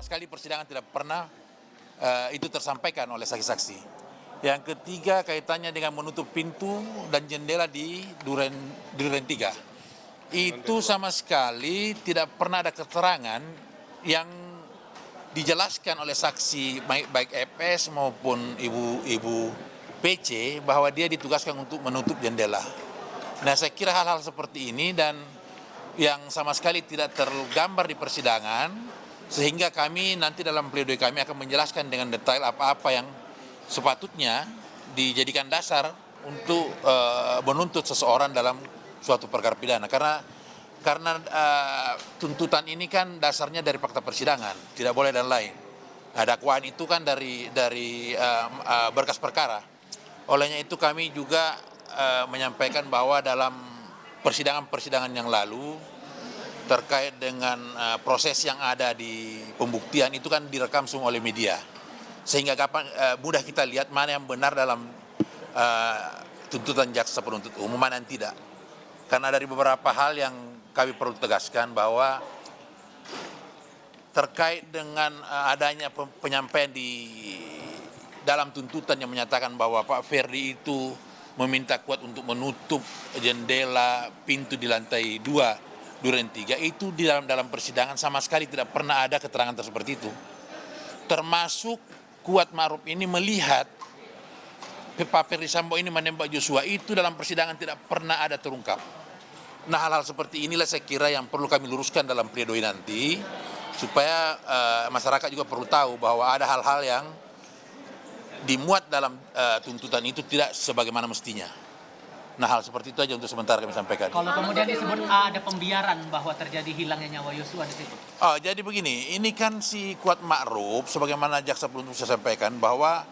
sekali persidangan tidak pernah itu tersampaikan oleh saksi-saksi. Yang ketiga kaitannya dengan menutup pintu dan jendela di Duren 3. Itu sama sekali tidak pernah ada keterangan yang dijelaskan oleh saksi baik EPS maupun ibu PC bahwa dia ditugaskan untuk menutup jendela. Nah, saya kira hal-hal seperti ini dan yang sama sekali tidak tergambar di persidangan, sehingga kami nanti dalam pledoi kami akan menjelaskan dengan detail apa-apa yang sepatutnya dijadikan dasar untuk menuntut seseorang dalam suatu perkara pidana. Karena tuntutan ini kan dasarnya dari fakta persidangan, tidak boleh dan lain. Nah, dakwaan itu kan dari berkas perkara. Olehnya itu kami juga menyampaikan bahwa dalam persidangan-persidangan yang lalu terkait dengan proses yang ada di pembuktian itu kan direkam semua oleh media, sehingga mudah kita lihat mana yang benar dalam tuntutan jaksa penuntut umum, mana yang tidak. Karena dari beberapa hal yang kami perlu tegaskan bahwa terkait dengan adanya penyampaian di dalam tuntutan yang menyatakan bahwa Pak Ferdi itu meminta Kuat untuk menutup jendela pintu di lantai 2 Duren 3, itu di dalam persidangan sama sekali tidak pernah ada keterangan seperti itu. Termasuk Kuat Ma'ruf ini melihat Pak Ferdi Sambo ini menembak Joshua, itu dalam persidangan tidak pernah ada terungkap. Nah, hal-hal seperti inilah saya kira yang perlu kami luruskan dalam pledoi nanti, supaya masyarakat juga perlu tahu bahwa ada hal-hal yang dimuat dalam tuntutan itu tidak sebagaimana mestinya. Nah, hal seperti itu aja untuk sementara kami sampaikan. Kalau kemudian disebut ada pembiaran bahwa terjadi hilangnya nyawa Yosua di situ. Oh, jadi begini, ini kan si Kuat Ma'ruf, sebagaimana jaksa penuntut saya sampaikan bahwa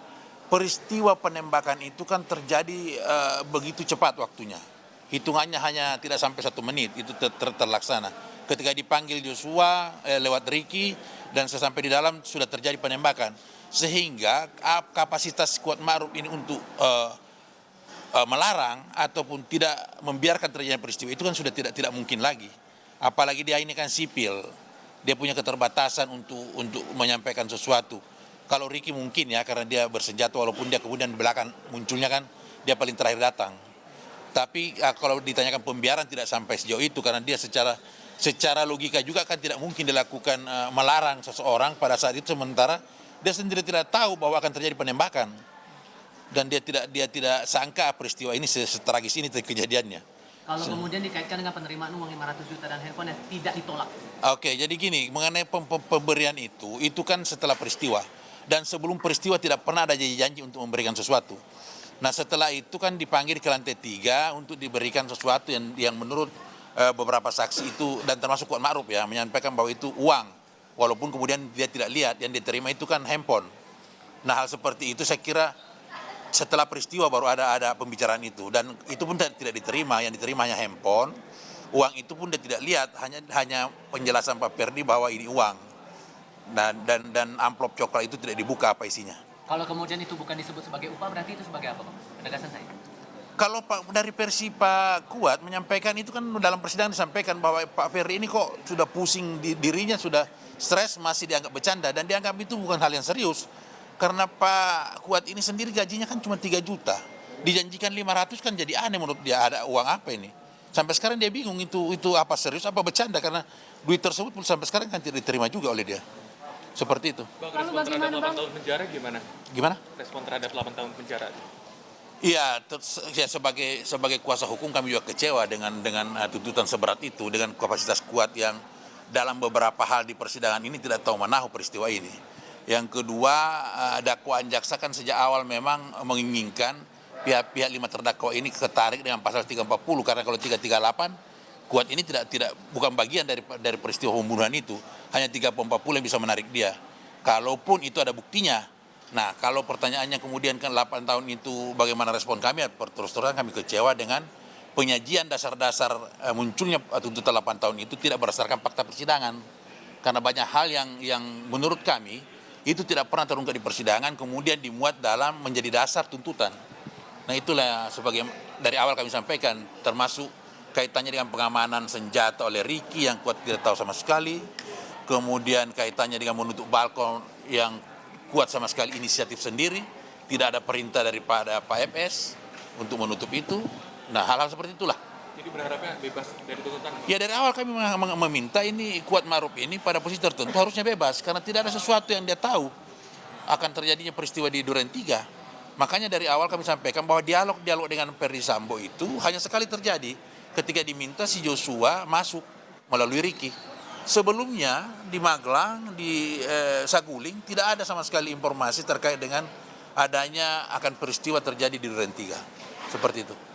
peristiwa penembakan itu kan terjadi begitu cepat waktunya. Hitungannya hanya tidak sampai 1 menit, itu terlaksana. Ketika dipanggil Joshua lewat Ricky dan sesampai di dalam sudah terjadi penembakan. Sehingga kapasitas Kuat Ma'ruf ini untuk melarang ataupun tidak membiarkan terjadi peristiwa itu kan sudah tidak mungkin lagi. Apalagi dia ini kan sipil, dia punya keterbatasan untuk menyampaikan sesuatu. Kalau Ricky mungkin ya, karena dia bersenjata, walaupun dia kemudian di belakang munculnya kan dia paling terakhir datang. Tapi kalau ditanyakan pembiaran tidak sampai sejauh itu, karena dia secara logika juga kan tidak mungkin dilakukan melarang seseorang pada saat itu, sementara dia sendiri tidak tahu bahwa akan terjadi penembakan. Dan dia tidak sangka peristiwa ini setragis ini kejadiannya. Kalau kemudian dikaitkan dengan penerimaan uang 500 juta dan handphone yang tidak ditolak. Oke, jadi gini, mengenai pemberian itu kan setelah peristiwa. Dan sebelum peristiwa tidak pernah ada janji untuk memberikan sesuatu. Nah, setelah itu kan dipanggil ke lantai 3 untuk diberikan sesuatu yang menurut beberapa saksi itu, dan termasuk Kuat Ma'ruf ya, menyampaikan bahwa itu uang. Walaupun kemudian dia tidak lihat, yang diterima itu kan handphone. Nah, hal seperti itu saya kira setelah peristiwa baru ada pembicaraan itu, dan itu pun tidak diterima, yang diterima hanya handphone. Uang itu pun dia tidak lihat, hanya penjelasan Pak Ferdi bahwa ini uang. Dan amplop coklat itu tidak dibuka apa isinya. Kalau kemudian itu bukan disebut sebagai upah, berarti itu sebagai apa, Pak? Penegasan saya. Kalau dari versi Pak Kuat menyampaikan itu kan dalam persidangan disampaikan bahwa Pak Ferdi ini kok sudah pusing dirinya, sudah stres, masih dianggap bercanda, dan dianggap itu bukan hal yang serius. Karena Pak Kuat ini sendiri gajinya kan cuma 3 juta. Dijanjikan 500 kan jadi aneh menurut dia, ada uang apa ini. Sampai sekarang dia bingung itu apa serius, apa bercanda, karena duit tersebut pun sampai sekarang kan tidak diterima juga oleh dia. Seperti itu. Bang, respon terhadap 8 tahun penjara gimana? Gimana? Respon terhadap 8 tahun penjara. Iya, sebagai kuasa hukum kami juga kecewa dengan tuntutan seberat itu, dengan kapasitas Kuat yang dalam beberapa hal di persidangan ini tidak tahu menahu peristiwa ini. Yang kedua, dakwaan jaksa kan sejak awal memang menginginkan pihak-pihak 5 terdakwa ini ketarik dengan pasal 340, karena kalau 338 Kuat ini bukan bagian dari peristiwa pembunuhan itu, hanya 340 yang bisa menarik dia. Kalaupun itu ada buktinya. Nah, kalau pertanyaannya kemudian kan 8 tahun itu bagaimana respon kami, terus terang kami kecewa dengan penyajian dasar-dasar munculnya tuntutan 8 tahun itu tidak berdasarkan fakta persidangan. Karena banyak hal yang menurut kami itu tidak pernah terungkap di persidangan, kemudian dimuat dalam menjadi dasar tuntutan. Nah, itulah sebagai dari awal kami sampaikan, termasuk kaitannya dengan pengamanan senjata oleh Ricky yang Kuat tidak tahu sama sekali. kemudian kaitannya dengan menutup balkon yang kuat sama sekali inisiatif sendiri, tidak ada perintah daripada Pak FS untuk menutup itu. Nah, hal-hal seperti itulah. Jadi berharapnya bebas dari tuntutan. Ya dari awal kami meminta ini Kuat Maruf ini pada posisi tertentu harusnya bebas karena tidak ada sesuatu yang dia tahu akan terjadinya peristiwa di Duren 3. Makanya dari awal kami sampaikan bahwa dialog dengan Ferdy Sambo itu hanya sekali terjadi ketika diminta si Joshua masuk melalui Ricky. Sebelumnya di Magelang, di Saguling tidak ada sama sekali informasi terkait dengan adanya akan peristiwa terjadi di Duren 3. Seperti itu.